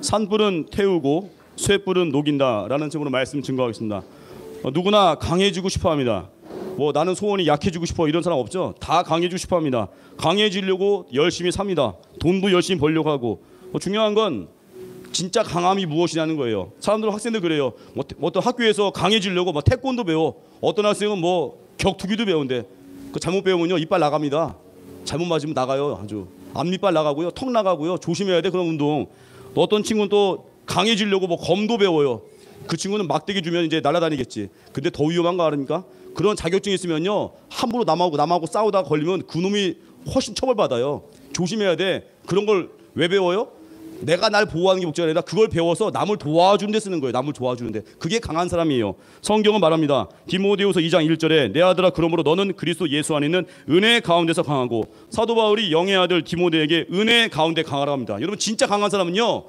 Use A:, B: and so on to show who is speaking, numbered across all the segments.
A: 산불은 태우고 쇠불은 녹인다라는 식으로 말씀 증거하겠습니다. 누구나 강해지고 싶어합니다. 뭐 나는 소원이 약해지고 싶어 이런 사람 없죠. 다 강해지고 싶어합니다. 강해지려고 열심히 삽니다. 돈도 열심히 벌려고 하고. 중요한 건 진짜 강함이 무엇이냐는 거예요. 사람들은 학생들 그래요. 어떤 학교에서 강해지려고 뭐 태권도 배워. 어떤 학생은 뭐 격투기도 배운대. 그 잘못 배우면요 이빨 나갑니다. 잘못 맞으면 나가요. 아주 앞니빨 나가고요, 턱 나가고요. 조심해야 돼 그런 운동. 어떤 친구는 또 강해지려고 뭐 검도 배워요. 그 친구는 막대기 주면 이제 날아다니겠지. 근데 더 위험한 거 아닙니까? 그런 자격증이 있으면요 함부로 남하고 싸우다가 걸리면 그놈이 훨씬 처벌받아요. 조심해야 돼. 그런 걸 왜 배워요? 내가 날 보호하는 게 목적이 아니라 그걸 배워서 남을 도와주는 데 쓰는 거예요. 남을 도와주는 데. 그게 강한 사람이에요. 성경은 말합니다. 디모데후서 2장 1절에 내 아들아 그러므로 너는 그리스도 예수 안에 있는 은혜 가운데서 강하고, 사도 바울이 영의 아들 디모데에게 은혜 가운데 강하라고 합니다. 여러분 진짜 강한 사람은요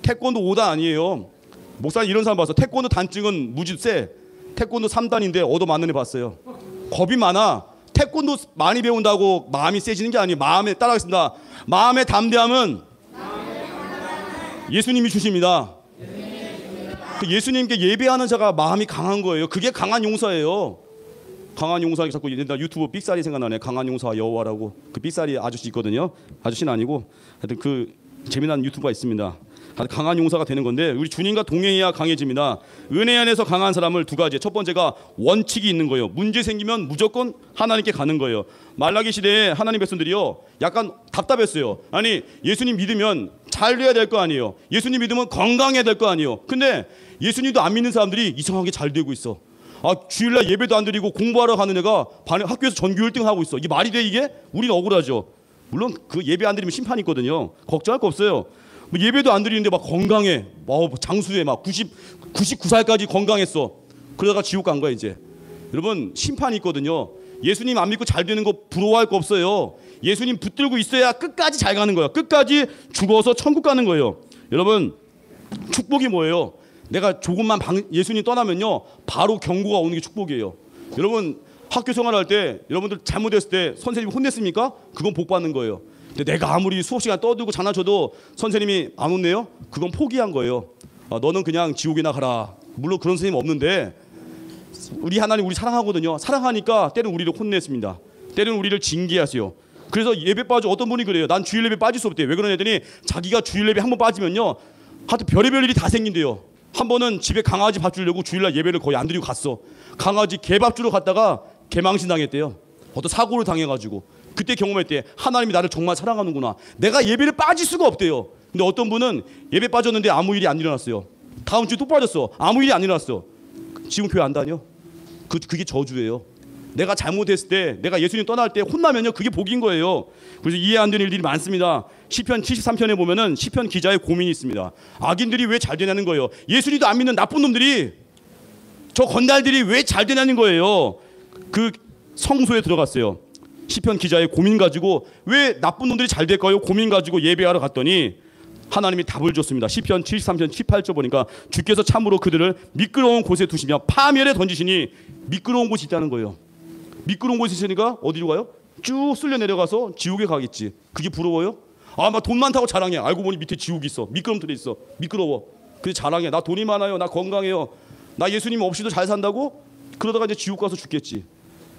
A: 태권도 5단 아니에요. 목사님 이런 사람 봤어. 태권도 단증은 무지 세. 태권도 3단인데 얻어맞는 애 봤어요. 겁이 많아. 태권도 많이 배운다고 마음이 세지는 게 아니에요. 마음에 따라하겠습니다. 마음의 담대함은 예수님이 주십니다. 예수님께 예배하는 자가 마음이 강한 거예요. 그게 강한 용사예요. 강한 용사 자꾸 유튜브 삑사리 생각나네. 강한 용사 여호와라고 그 삑사리 아저씨 있거든요. 아저씨는 아니고 하여튼 그 재미난 유튜브가 있습니다. 강한 용사가 되는 건데 우리 주님과 동행해야 강해집니다. 은혜 안에서 강한 사람을 두 가지. 첫 번째가 원칙이 있는 거예요. 문제 생기면 무조건 하나님께 가는 거예요. 말라기 시대에 하나님 백성들이요 약간 답답했어요. 아니 예수님 믿으면 잘 돼야 될 거 아니에요. 예수님 믿으면 건강해야 될 거 아니에요. 근데 예수님도 안 믿는 사람들이 이상하게 잘 되고 있어. 주일날 예배도 안 드리고 공부하러 가는 애가 학교에서 전교 1등 하고 있어. 이게 말이 돼 이게? 우리는 억울하죠. 물론 그 예배 안 드리면 심판이 있거든요. 걱정할 거 없어요. 예배도 안 드리는데 막 건강해. 장수해. 막 99살까지 건강했어. 그러다가 지옥 간 거야 이제. 여러분 심판이 있거든요. 예수님 안 믿고 잘 되는 거 부러워할 거 없어요. 예수님 붙들고 있어야 끝까지 잘 가는 거예요. 끝까지 죽어서 천국 가는 거예요. 여러분 축복이 뭐예요? 내가 조금만 예수님 떠나면요 바로 경고가 오는 게 축복이에요. 여러분 학교 생활할 때 여러분들 잘못했을 때 선생님이 혼냈습니까? 그건 복 받는 거예요. 근데 내가 아무리 수업 시간 떠들고 장난쳐도 선생님이 안 혼내요? 그건 포기한 거예요. 너는 그냥 지옥이나 가라. 물론 그런 선생님 없는데 우리 하나님 우리 사랑하거든요. 사랑하니까 때로는 우리를 혼냈습니다. 때로는 우리를 징계하세요. 그래서 예배 빠져 어떤 분이 그래요. 난 주일 예배 빠질 수 없대요. 왜 그러냐더니 자기가 주일 예배 한번 빠지면요 하여튼 별의별 일이 다 생긴대요. 한 번은 집에 강아지 밥 주려고 주일날 예배를 거의 안 드리고 갔어. 강아지 개밥 주러 갔다가 개망신 당했대요. 어떤 사고를 당해가지고. 그때 경험했대. 하나님이 나를 정말 사랑하는구나. 내가 예배를 빠질 수가 없대요. 근데 어떤 분은 예배 빠졌는데 아무 일이 안 일어났어요. 다음 주에 또 빠졌어. 아무 일이 안 일어났어. 지금 교회 안 다녀? 그게 저주예요. 내가 잘못했을 때 내가 예수님 떠날 때 혼나면요 그게 복인 거예요. 그래서 이해 안 되는 일들이 많습니다. 시편 73편에 보면은 시편 기자의 고민이 있습니다. 악인들이 왜 잘 되냐는 거예요. 예수님도 안 믿는 나쁜 놈들이 저 건달들이 왜 잘 되냐는 거예요. 그 성소에 들어갔어요. 시편 기자의 고민 가지고 왜 나쁜 놈들이 잘 될까요? 고민 가지고 예배하러 갔더니 하나님이 답을 줬습니다. 시편 73편 18절 보니까 주께서 참으로 그들을 미끄러운 곳에 두시며 파멸에 던지시니 미끄러운 곳이 있다는 거예요. 미끄러운 곳이 있으니까 어디로 가요? 쭉 쓸려 내려가서 지옥에 가겠지. 그게 부러워요? 막 돈 많다고 자랑해. 알고 보니 밑에 지옥이 있어. 미끄럼틀에 있어. 미끄러워. 그래 자랑해. 나 돈이 많아요. 나 건강해요. 나 예수님 없이도 잘 산다고? 그러다가 이제 지옥 가서 죽겠지.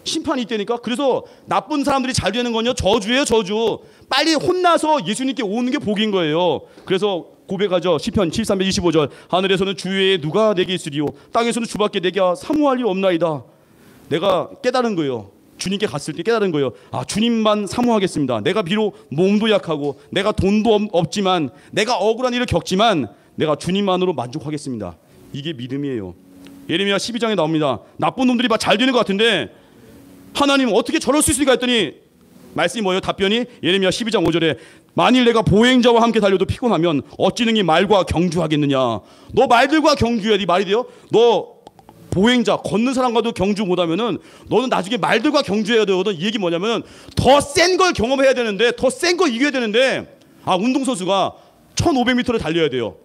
A: 심판이 있다니까. 그래서 나쁜 사람들이 잘 되는 건요 저주예요. 저주. 빨리 혼나서 예수님께 오는 게 복인 거예요. 그래서 고백하죠. 시편 73편 25절 하늘에서는 주 외에 누가 내게 있으리요 땅에서는 주밖에 내게 사모할 일 없나이다. 내가 깨달은 거예요. 주님께 갔을 때 깨달은 거예요. 주님만 사모하겠습니다. 내가 비록 몸도 약하고 내가 돈도 없지만 내가 억울한 일을 겪지만 내가 주님만으로 만족하겠습니다. 이게 믿음이에요. 예레미야 12장에 나옵니다. 나쁜 놈들이 막 잘 되는 것 같은데 하나님 어떻게 저럴 수 있을까 했더니 말씀이 뭐예요? 답변이 예레미야 12장 5절에 만일 내가 보행자와 함께 달려도 피곤하면 어찌 능히 말과 경주하겠느냐. 너 말들과 경주해야 네 말이 돼요? 너 보행자 걷는 사람과도 경주 못하면은 너는 나중에 말들과 경주해야 되거든. 이 얘기 뭐냐면 더 센 걸 경험해야 되는데 더 센 걸 이겨야 되는데 운동선수가 1500m를 달려야 돼요.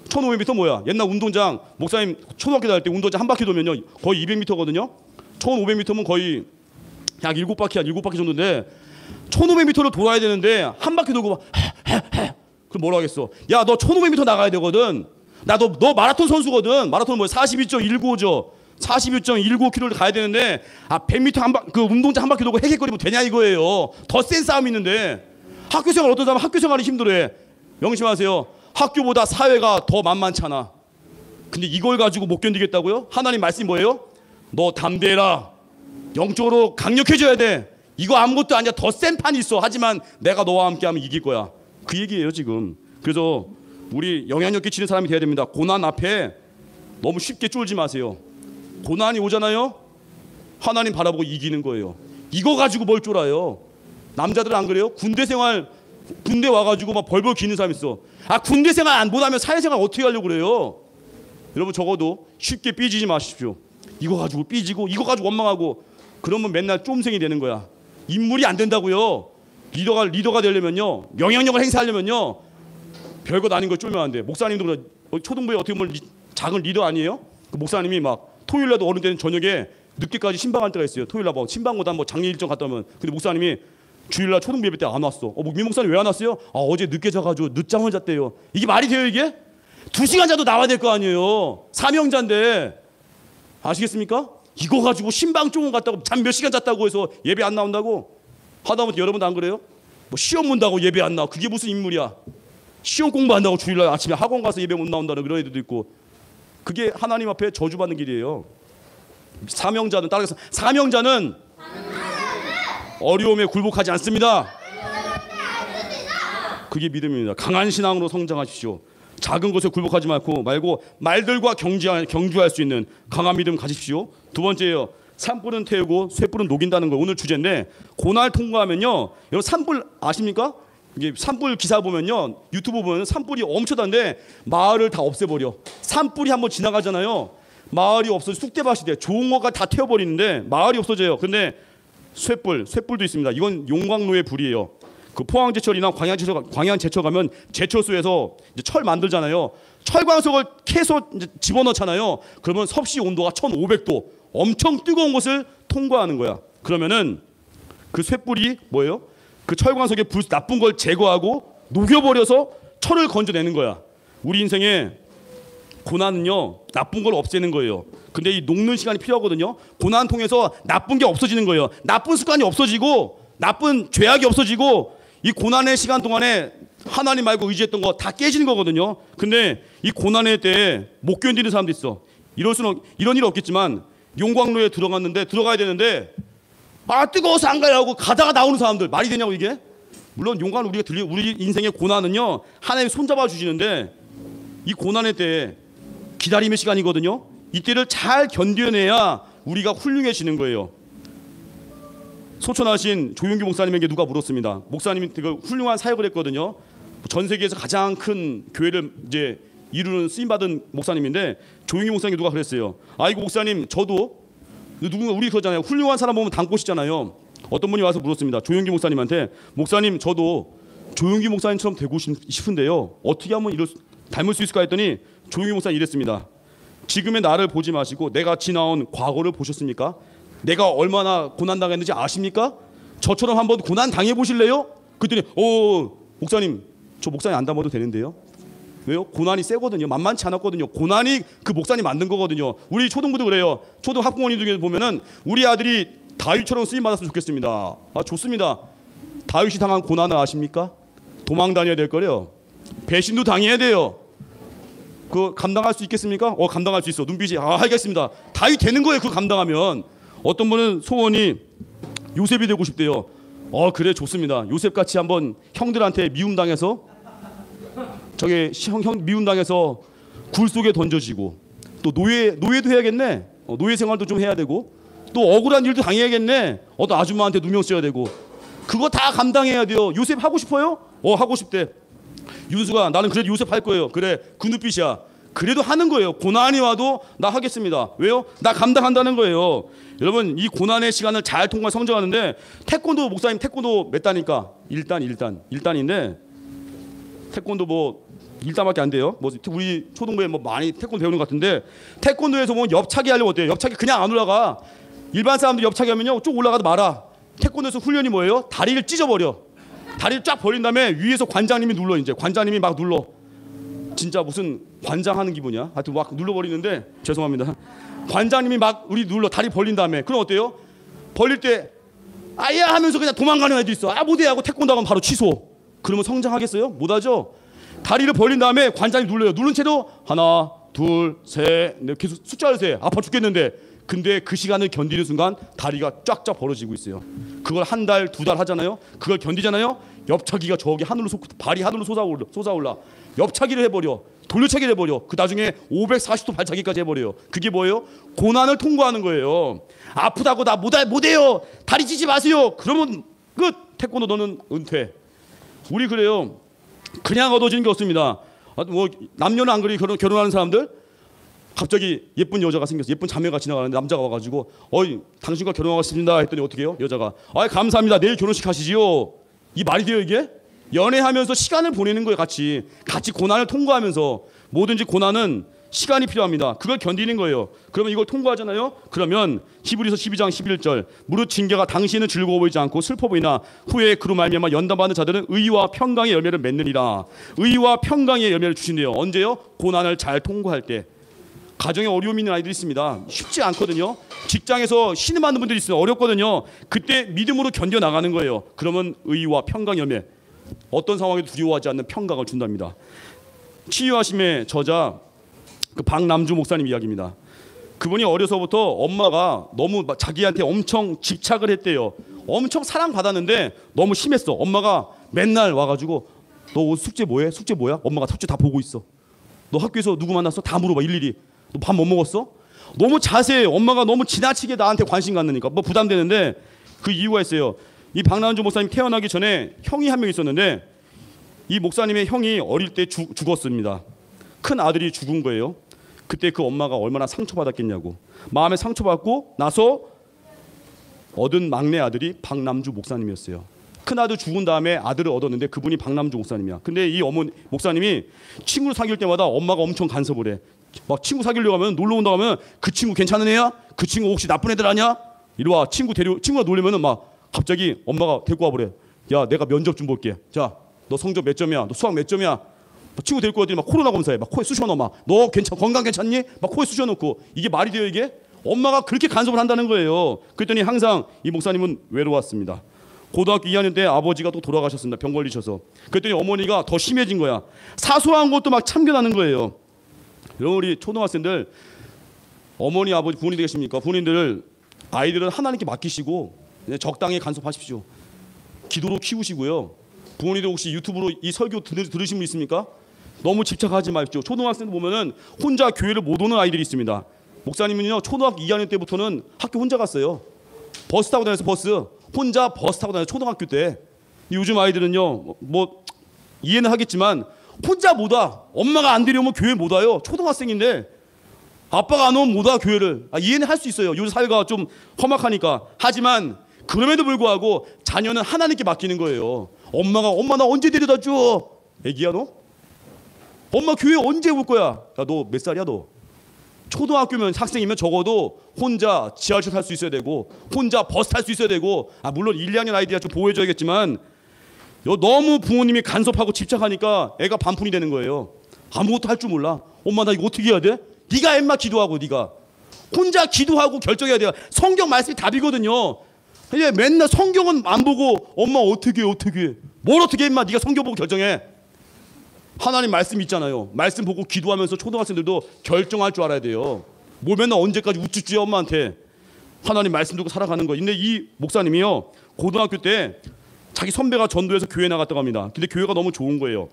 A: 1500m 뭐야? 옛날 운동장 목사님 초등학교 다닐 때 운동장 한 바퀴 돌면요 거의 200m거든요. 1500m면 거의 약 7바퀴 정도인데 1500m를 돌아야 되는데 한 바퀴 돌고 막 그럼 뭐라 하겠어? 야, 너 1500m 나가야 되거든. 너 마라톤 선수거든. 마라톤 뭐야? 42.195죠. 41.195km를 가야 되는데 100m 그 운동장 한 바퀴 돌고 헤헤거리면 되냐 이거예요. 더 센 싸움이 있는데 학교 생활 어떤 사람은 학교 생활이 힘들어해. 명심하세요. 학교보다 사회가 더 만만찮아. 근데 이걸 가지고 못 견디겠다고요? 하나님 말씀이 뭐예요? 너 담대해라. 영적으로 강력해져야 돼. 이거 아무것도 아니야. 더 센 판이 있어. 하지만 내가 너와 함께하면 이길 거야. 그 얘기예요 지금. 그래서 우리 영향력 끼치는 사람이 돼야 됩니다. 고난 앞에 너무 쉽게 쫄지 마세요. 고난이 오잖아요. 하나님 바라보고 이기는 거예요. 이거 가지고 뭘 쫄아요. 남자들은 안 그래요? 군대 생활 군대 와가지고 막 벌벌 기는 사람 있어. 군대 생활 안 못하면 사회생활 어떻게 하려고 그래요? 여러분 적어도 쉽게 삐지지 마십시오. 이거 가지고 삐지고 이거 가지고 원망하고 그러면 맨날 쫌생이 되는 거야. 인물이 안 된다고요. 리더가 되려면요, 영향력을 행사하려면요, 별것 아닌 걸 쫄면 안 돼. 목사님도 그래. 초등부에 어떻게 보면 작은 리더 아니에요? 그 목사님이 막 토요일날도 어른 때는 저녁에 늦게까지 신방할 때가 있어요. 토요일날 뭐 신방보다 뭐 장례 일정 갔다 오면. 근데 목사님이 주일날 초등부 예배 때 안 왔어. 민 목사님 왜 안 왔어요? 어제 늦게 자가지고 늦잠을 잤대요. 이게 말이 돼요 이게? 2시간 자도 나와야 될 거 아니에요. 사명자인데. 아시겠습니까? 이거 가지고 신방 쪽은 갔다고 잠 몇 시간 잤다고 해서 예배 안 나온다고? 하다못해 여러분도 안 그래요? 뭐 시험 본다고 예배 안 나와. 그게 무슨 인물이야? 시험 공부한다고 주일날 아침에 학원 가서 예배 못 나온다는 그런 애들도 있고. 그게 하나님 앞에 저주받는 길이에요. 사명자는 따라서 사명자는 어려움에 굴복하지 않습니다. 그게 믿음입니다. 강한 신앙으로 성장하십시오. 작은 것에 굴복하지 말고 말들과 경주할 수 있는 강한 믿음 가십시오. 두 번째요. 산불은 태우고 쇠불은 녹인다는 거 오늘 주제인데, 고난을 통과하면요, 여러분 산불 아십니까? 이게 산불 기사 보면요, 유튜브 보면 산불이 엄청난데 마을을 다 없애버려. 산불이 한번 지나가잖아요. 마을이 없어져 쑥대밭이 돼. 좋은 거가 다 태워버리는데 마을이 없어져요. 근데 쇠불도 있습니다. 이건 용광로의 불이에요. 그 포항제철이나 광양제철 가면 제철소에서 이제 철 만들잖아요. 철광석을 캐서 이제 집어넣잖아요. 그러면 섭씨 온도가 1500도, 엄청 뜨거운 것을 통과하는 거야. 그러면은 그 쇠불이 뭐예요? 그 철광석의 나쁜 걸 제거하고 녹여버려서 철을 건져내는 거야. 우리 인생에 고난은요, 나쁜 걸 없애는 거예요. 근데 이 녹는 시간이 필요하거든요. 고난 통해서 나쁜 게 없어지는 거예요. 나쁜 습관이 없어지고 나쁜 죄악이 없어지고 이 고난의 시간 동안에 하나님 말고 의지했던 거 다 깨지는 거거든요. 근데 이 고난의 때에 못 견디는 사람도 있어. 이런 일 없겠지만 용광로에 들어가야 되는데 뜨거워서 안 가야 하고 가다가 나오는 사람들, 말이 되냐고 이게? 물론 용광로 우리 인생의 고난은요, 하나님이 손잡아 주시는데 이 고난의 때에 기다림의 시간이거든요. 이때를 잘 견뎌내야 우리가 훌륭해지는 거예요. 소천하신 조용기 목사님에게 누가 물었습니다. 목사님이 그 훌륭한 사역을 했거든요. 전 세계에서 가장 큰 교회를 이제 이루는 쓰임 받은 목사님인데, 조용기 목사님이 누가 그랬어요. 아이고 목사님, 저도 우리 그러잖아요. 훌륭한 사람 보면 닮고싶잖아요. 어떤 분이 와서 물었습니다. 조용기 목사님한테, 목사님 저도 조용기 목사님처럼 되고 싶은데요, 어떻게 하면 닮을 수 있을까 했더니 조용기 목사님 이랬습니다. 지금의 나를 보지 마시고 내가 지나온 과거를 보셨습니까? 내가 얼마나 고난당했는지 아십니까? 저처럼 한번 고난 당해보실래요? 그랬더니 목사님, 저 목사님 안 닮아도 되는데요. 왜요? 고난이 세거든요. 만만치 않았거든요. 고난이 그 목사님 만든 거거든요. 우리 초등부도 그래요. 초등 학부모님들 보면은 우리 아들이 다윗처럼 쓰임 받았으면 좋겠습니다. 좋습니다. 다윗이 당한 고난을 아십니까? 도망 다녀야 될 거래요. 배신도 당해야 돼요. 그거 감당할 수 있겠습니까? 감당할 수 있어. 눈빛이 알겠습니다. 다윗 되는 거예요. 그거 감당하면. 어떤 분은 소원이 요셉이 되고 싶대요. 그래 좋습니다. 요셉같이 한번 형들한테 미움당해서 미움당해서 굴 속에 던져지고, 또 노예도 해야겠네. 노예 생활도 좀 해야 되고, 또 억울한 일도 당해야겠네. 어떤 아줌마한테 누명 써야 되고, 그거 다 감당해야 돼요. 요셉 하고 싶어요? 하고 싶대. 윤수가 나는 그래도 요셉 할 거예요. 그래, 그 눈빛이야. 그래도 하는 거예요. 고난이 와도 나 하겠습니다. 왜요? 나 감당한다는 거예요. 여러분, 이 고난의 시간을 잘 통과 성장하는데, 태권도 목사님 태권도 몇 단입니까? 1단인데 태권도 뭐 1단밖에 안 돼요. 뭐 우리 초등부에 뭐 많이 태권도 배우는 것 같은데, 태권도에서 뭐 옆차기 하려면 어때요? 옆차기 그냥 안 올라가. 일반 사람들 옆차기 하면요 쭉 올라가도 말아. 태권도에서 훈련이 뭐예요? 다리를 찢어버려. 다리를 쫙 벌린 다음에 위에서 관장님이 눌러. 이제 관장님이 막 눌러. 진짜 무슨 관장하는 기분이야. 하여튼 막 눌러버리는데 죄송합니다. 관장님이 막 우리 눌러 다리 벌린 다음에 그럼 어때요? 벌릴 때 아야 하면서 그냥 도망가는 애들 있어. 아 못해 하고 태권도 하면 바로 취소. 그러면 성장하겠어요? 못하죠. 다리를 벌린 다음에 관장이 눌러요. 누른 채로 하나 둘 셋 넷 계속 숫자를 세. 아파 죽겠는데 근데 그 시간을 견디는 순간 다리가 쫙쫙 벌어지고 있어요. 그걸 한 달, 두 달 하잖아요. 그걸 견디잖아요. 옆차기가 저기 하늘로 발이 하늘로 솟아올라. 옆차기를 해버려. 돌려차기를 해버려. 그 나중에 540도 발차기까지 해버려요. 그게 뭐예요? 고난을 통과하는 거예요. 아프다고 나 못해요. 다리 찢지 마세요. 그러면 끝. 태권도 너는 은퇴. 우리 그래요. 그냥 얻어지는 게 없습니다. 뭐 남녀는 안 그래요. 결혼하는 사람들 갑자기 예쁜 여자가 생겼어. 예쁜 자매가 지나가는데 남자가 와가지고 당신과 결혼하겠습니다 했더니 어떻게 해요? 여자가 감사합니다. 내일 결혼식 하시지요. 이 말이 돼요 이게? 연애하면서 시간을 보내는 거예요. 같이 고난을 통과하면서. 뭐든지 고난은 시간이 필요합니다. 그걸 견디는 거예요. 그러면 이걸 통과하잖아요. 그러면 히브리서 12장 11절 무릇 징계가 당신은 즐거워 보이지 않고 슬퍼 보이나 후에 그로 말미암아 연단받는 자들은 의와 평강의 열매를 맺느니라. 의와 평강의 열매를 주신대요. 언제요? 고난을 잘 통과할 때. 가정에 어려움이 있는 아이들이 있습니다. 쉽지 않거든요. 직장에서 신음하는 분들이 있어요. 어렵거든요. 그때 믿음으로 견뎌나가는 거예요. 그러면 의와 평강 열매. 어떤 상황에도 두려워하지 않는 평강을 준답니다. 치유하심의 저자 그 박남주 목사님 이야기입니다. 그분이 어려서부터 엄마가 너무 자기한테 엄청 집착을 했대요. 엄청 사랑받았는데 너무 심했어. 엄마가 맨날 와가지고 너 숙제 뭐해? 숙제 뭐야? 엄마가 숙제 다 보고 있어. 너 학교에서 누구 만났어? 다 물어봐 일일이. 너 밥 뭐 먹었어? 너무 자세해. 엄마가 너무 지나치게 나한테 관심 갖느니까 뭐 부담되는데 그 이유가 있어요. 이 박남주 목사님 태어나기 전에 형이 한 명 있었는데 이 목사님의 형이 어릴 때 죽었습니다. 큰 아들이 죽은 거예요. 그때 그 엄마가 얼마나 상처받았겠냐고. 마음에 상처받고 나서 얻은 막내 아들이 박남주 목사님이었어요. 큰 아들 죽은 다음에 아들을 얻었는데 그분이 박남주 목사님이야. 근데 이 목사님이 친구를 사귈 때마다 엄마가 엄청 간섭을 해. 막 친구 사귀려고 하면 놀러 온다고 하면 그 친구 괜찮은 애야? 그 친구 혹시 나쁜 애들 아니야? 이리 와. 친구가 놀려면은 막 갑자기 엄마가 데리고 와버려. 야 내가 면접 좀 볼게. 자 너 성적 몇 점이야? 너 수학 몇 점이야? 친구 데리고 와더니 막 코로나 검사해. 막 코에 쑤셔 넣어. 막 너 건강 괜찮니? 막 코에 쑤셔 넣고. 이게 말이 돼요 이게? 엄마가 그렇게 간섭을 한다는 거예요. 그랬더니 항상 이 목사님은 외로웠습니다. 고등학교 2학년 때 아버지가 또 돌아가셨습니다. 병 걸리셔서. 그랬더니 어머니가 더 심해진 거야. 사소한 것도 막 참견하는 거예요. 여러분 우리 초등학생들 어머니 아버지 부모님들 계십니까? 부모님들 아이들은 하나님께 맡기시고 적당히 간섭하십시오. 기도로 키우시고요. 부모님들 혹시 유튜브로 이 설교 들으신 분 있습니까? 너무 집착하지 마십시오. 초등학생들 보면은 혼자 교회를 못 오는 아이들이 있습니다. 목사님은요 초등학교 2학년 때부터는 학교 혼자 갔어요. 버스 타고 다녀서 혼자 버스 타고 다녀서 초등학교 때. 요즘 아이들은요 뭐 이해는 하겠지만 혼자 못 와. 엄마가 안 데려오면 교회 못 와요. 초등학생인데 아빠가 안 오면 못 와 교회를. 이해는 할 수 있어요. 요즘 사회가 좀 험악하니까. 하지만 그럼에도 불구하고 자녀는 하나님께 맡기는 거예요. 엄마 나 언제 데려다 줘? 애기야 너? 엄마 교회 언제 올 거야? 야 너 몇 살이야 너? 초등학교면 학생이면 적어도 혼자 지하철 탈 수 있어야 되고 혼자 버스 탈 수 있어야 되고 물론 1, 2학년 아이들이야 좀 보호해줘야겠지만 너무 부모님이 간섭하고 집착하니까 애가 반푼이 되는 거예요. 아무것도 할 줄 몰라. 엄마 나 이거 어떻게 해야 돼? 네가 엄마 기도하고 네가 혼자 기도하고 결정해야 돼요. 성경 말씀이 답이거든요. 맨날 성경은 안 보고 엄마 어떻게 해? 뭘 어떻게 해 임마. 네가 성경 보고 결정해. 하나님 말씀 있잖아요. 말씀 보고 기도하면서 초등학생들도 결정할 줄 알아야 돼요. 뭘 맨날 언제까지 우쭈쭈해 엄마한테. 하나님 말씀 듣고 살아가는 거. 근데 이 목사님이요 고등학교 때 자기 선배가 전도해서 교회 나갔다고 합니다. 근데 교회가 너무 좋은 거예요.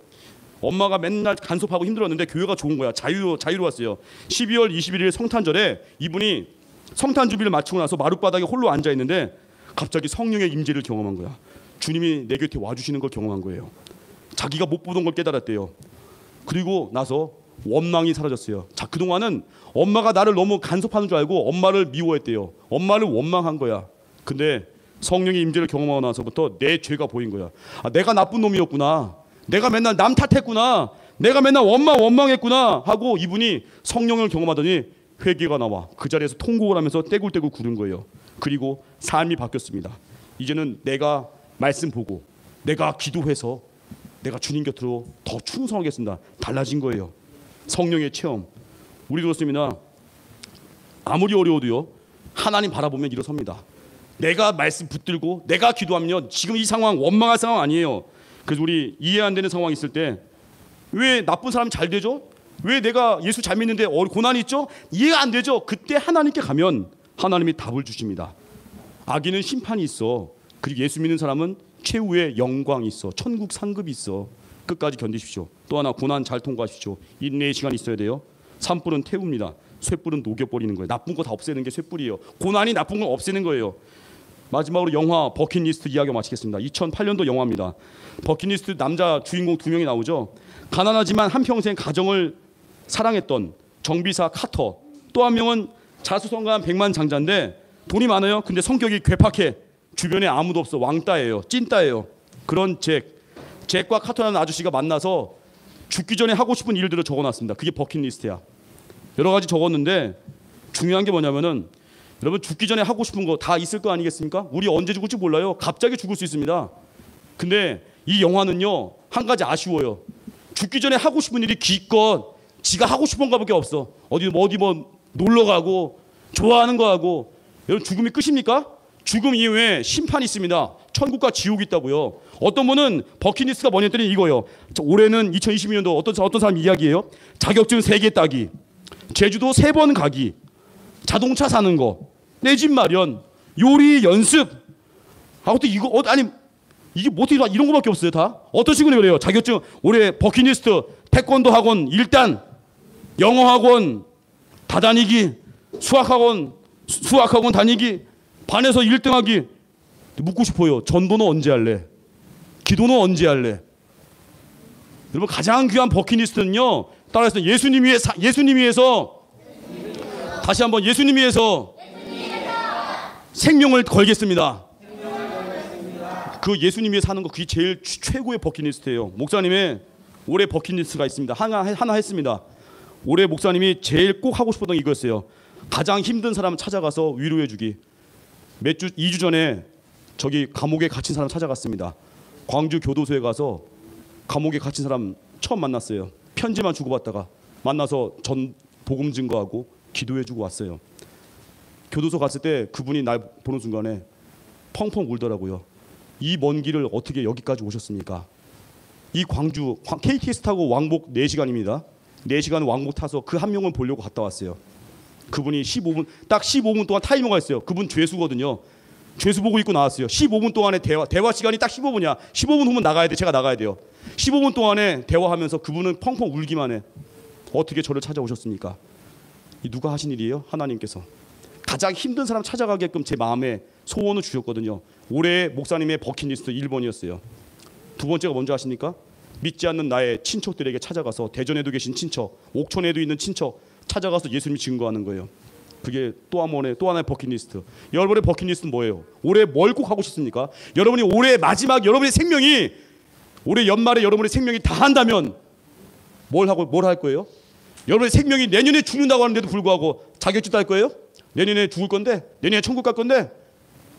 A: 엄마가 맨날 간섭하고 힘들었는데 교회가 좋은 거야. 자유로웠어요. 12월 21일 성탄절에 이분이 성탄 주비를 마치고 나서 마룻바닥에 홀로 앉아 있는데 갑자기 성령의 임재를 경험한 거야. 주님이 내 곁에 와주시는 걸 경험한 거예요. 자기가 못 보던 걸 깨달았대요. 그리고 나서 원망이 사라졌어요. 자, 그동안은 엄마가 나를 너무 간섭하는 줄 알고 엄마를 미워했대요. 엄마를 원망한 거야. 근데 성령의 임재를 경험하고 나서부터 내 죄가 보인 거야. 내가 나쁜 놈이었구나. 내가 맨날 남 탓했구나. 내가 맨날 원망했구나 하고 이분이 성령을 경험하더니 회개가 나와. 그 자리에서 통곡을 하면서 떼굴떼굴 구른 거예요. 그리고 삶이 바뀌었습니다. 이제는 내가 말씀 보고 내가 기도해서 내가 주님 곁으로 더 충성하겠습니다. 달라진 거예요. 성령의 체험. 우리 그렇습니다. 아무리 어려워도요, 하나님 바라보면 일어섭니다. 내가 말씀 붙들고 내가 기도하면 지금 이 상황 원망할 상황 아니에요. 그래서 우리 이해 안 되는 상황이 있을 때 왜 나쁜 사람이 잘 되죠? 왜 내가 예수 잘 믿는데 고난이 있죠? 이해가 안 되죠? 그때 하나님께 가면 하나님이 답을 주십니다. 악인은 심판이 있어. 그리고 예수 믿는 사람은 최후의 영광이 있어. 천국 상급이 있어. 끝까지 견디십시오. 또 하나, 고난 잘 통과하십시오. 인내의 시간이 있어야 돼요. 산불은 태웁니다. 쇠불은 녹여버리는 거예요. 나쁜 거 다 없애는 게 쇠불이에요. 고난이 나쁜 건 없애는 거예요. 마지막으로 영화 버킷리스트 이야기 마치겠습니다. 2008년도 영화입니다. 버킷리스트 남자 주인공 2명이 나오죠. 가난하지만 한평생 가정을 사랑했던 정비사 카터, 또 한 명은 자수성가한 백만장자인데 돈이 많아요. 근데 성격이 괴팍해. 주변에 아무도 없어. 왕따예요. 찐따예요. 그런 잭과 카터라는 아저씨가 만나서 죽기 전에 하고 싶은 일들을 적어놨습니다. 그게 버킷리스트야. 여러 가지 적었는데 중요한 게 뭐냐면은, 여러분 죽기 전에 하고 싶은 거 다 있을 거 아니겠습니까? 우리 언제 죽을지 몰라요. 갑자기 죽을 수 있습니다. 근데 이 영화는요, 한 가지 아쉬워요. 죽기 전에 하고 싶은 일이 기껏 지가 하고 싶은 거밖에 없어. 어디 놀러 가고 좋아하는 거 하고. 여러분 죽음이 끝입니까? 죽음 이후에 심판이 있습니다. 천국과 지옥이 있다고요. 어떤 분은 버킷리스트가 뭐냐 했더니 이거예요. 올해는 2020년도 어떤 사람 이야기예요. 자격증 3개 따기, 제주도 3번 가기, 자동차 사는 거, 내 집 마련, 요리 연습. 또 이거 아니 이게 뭐 어떻게 이런 거밖에 없어요. 다 어떤 식으로 그래요. 자격증 올해 버킷리스트 태권도 학원 1단, 영어 학원 다 다니기, 수학 학원 다니기, 반에서 1등하기. 묻고 싶어요. 전도는 언제 할래? 기도는 언제 할래? 여러분 가장 귀한 버킷리스트는요, 따라해서 예수님 위해서 다시 한번 예수님 위해서 생명을 걸겠습니다. 그 예수님 위해 사는 거, 그게 제일 최고의 버킷리스트예요. 목사님의 올해 버킷리스트가 있습니다. 하나 했습니다. 올해 목사님이 제일 꼭 하고 싶었던 게 이거였어요. 가장 힘든 사람 찾아가서 위로해주기. 2주 전에 저기 감옥에 갇힌 사람 찾아갔습니다. 광주 교도소에 가서 감옥에 갇힌 사람 처음 만났어요. 편지만 주고받다가 만나서 복음 증거하고 기도해주고 왔어요. 교도소 갔을 때 그분이 날 보는 순간에 펑펑 울더라고요. 이 먼 길을 어떻게 여기까지 오셨습니까? 이 광주 KTX 타고 왕복 4시간입니다. 4시간 왕복 타서 그 한 명을 보려고 갔다 왔어요. 그분이 딱 15분 동안 타이머가 있어요. 그분 죄수거든요. 죄수 보고 있고 나왔어요. 15분 동안의 대화 시간이 딱 15분이야. 15분 후면 나가야 돼. 제가 나가야 돼요. 15분 동안에 대화하면서 그분은 펑펑 울기만 해. 어떻게 저를 찾아오셨습니까? 이 누가 하신 일이에요? 하나님께서. 가장 힘든 사람 찾아가게끔 제 마음에 소원을 주셨거든요. 올해 목사님의 버킷리스트 1번이었어요. 두 번째가 뭔지 아십니까? 믿지 않는 나의 친척들에게 찾아가서, 대전에도 계신 친척, 옥천에도 있는 친척 찾아가서 예수님 증거하는 거예요. 그게 또 하나의 버킷리스트. 여러분의 버킷리스트는 뭐예요? 올해 뭘 꼭 하고 싶습니까? 여러분이 올해 마지막 여러분의 생명이, 올해 연말에 여러분의 생명이 다 한다면 뭘 할 거예요? 여러분의 생명이 내년에 죽는다고 하는데도 불구하고 자격증 딸 거예요? 내년에 죽을 건데, 내년에 천국 갈 건데,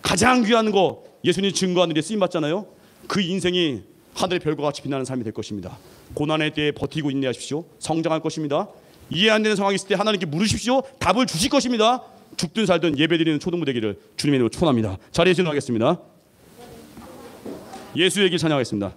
A: 가장 귀한 거 예수님 증거하는 데 쓰임 받잖아요. 그 인생이 하늘의 별과 같이 빛나는 삶이 될 것입니다. 고난의 때에 버티고 인내하십시오. 성장할 것입니다. 이해 안 되는 상황이 있을 때 하나님께 물으십시오. 답을 주실 것입니다. 죽든 살든 예배드리는 초등부 되기를 주님의 이름으로 축원합니다. 자리에 진행하겠습니다. 예수의 길 찬양하겠습니다.